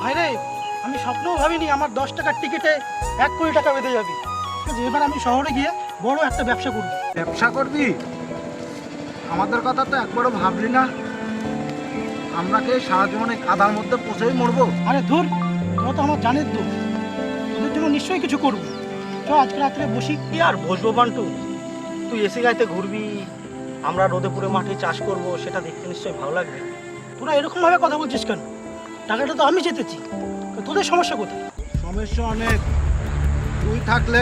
ভাই রে, আমি স্বপ্নও ভাবিনি আমার 10 টাকার টিকিটে 1 কোটি টাকা বেঁধে যাবে। যে এবার আমি শহরে গিয়ে বড় একটা ব্যবসা করব। ব্যবসা করবি? আমাদের কথা তো একবারও ভাবলি না। আমরা কি সারা জীবনে কাদার মধ্যে পচেই মরবো? আরে ধুর, তোরা তো আমার জানের দোষ, তোদের জন্য নিশ্চয়ই কিছু করবো। চ আজকে রাত্রে বসি। কি আর বসবো বান্টু, তুই এসে গাইতে ঘুরবি, আমরা রোদে পুরে মাঠে চাষ করব, সেটা দেখতে নিশ্চয়ই ভালো লাগবে। তোরা এরকম ভাবে কথা বলছিস কেন? টাকাটা তো আমি জিতেছি, তোদের সমস্যা কোথায়? সমস্যা অনেক। তুই থাকলে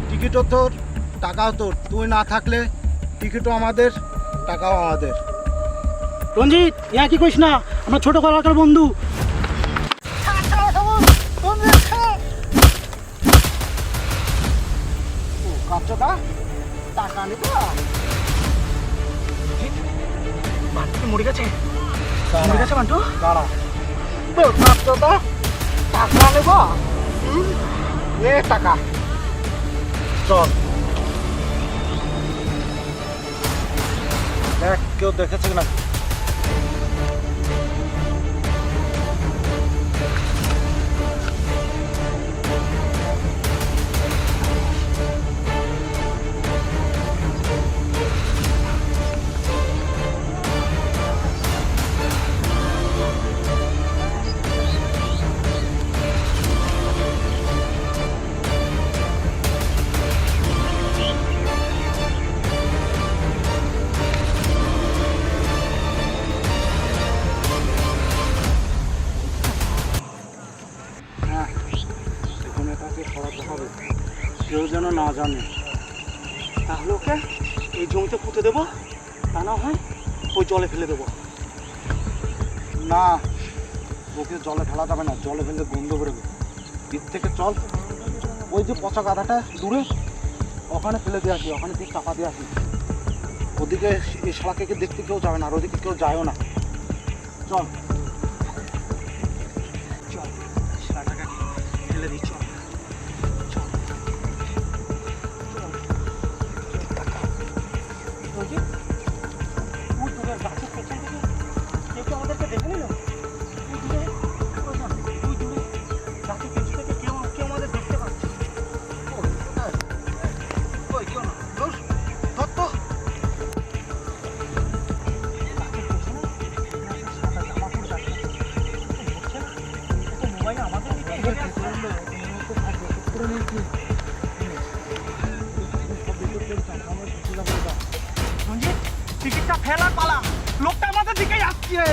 টিকিটও তোর, টাকাও তোর। তুই না থাকলে টিকিটও আমাদের, টাকাও আমাদের। রঞ্জিত, ইয়া কি কইস না, আমরা ছোট কলাকার বন্ধু। টাকা নিব? বান্টু মরে গেছে, মরে গেছে বান্টু। দাঁড়া, কাপটা টাকা নেব? এ টাকা, চল। দেখ কেউ দেখেছে না। এখানে তাকে সরাতে হবে, কেউ যেন না জানে। তাহলে ওকে এই জমিতে পুঁতে দেবো, তা না হয় ওই জলে ফেলে দেবো। না, ওকে জলে ফেলা যাবে না, জলে ফেলে গন্ধ বেরোবে। এর থেকে চল, ওই যে পচা গাদাটা দূরে, ওখানে ফেলে দিয়ে আসি, ওখানে দিয়ে চাপা দিয়ে আসি। ওদিকে এই শালাকে দেখতে কেউ যাবে না, আর ওদিকে কেউ যায়ও না। চল চল, সারাটাকে ফেলে দিই, চল। টিকিটটা ফেলার পালা, লোকটা আমাদের দিকেই আসছে।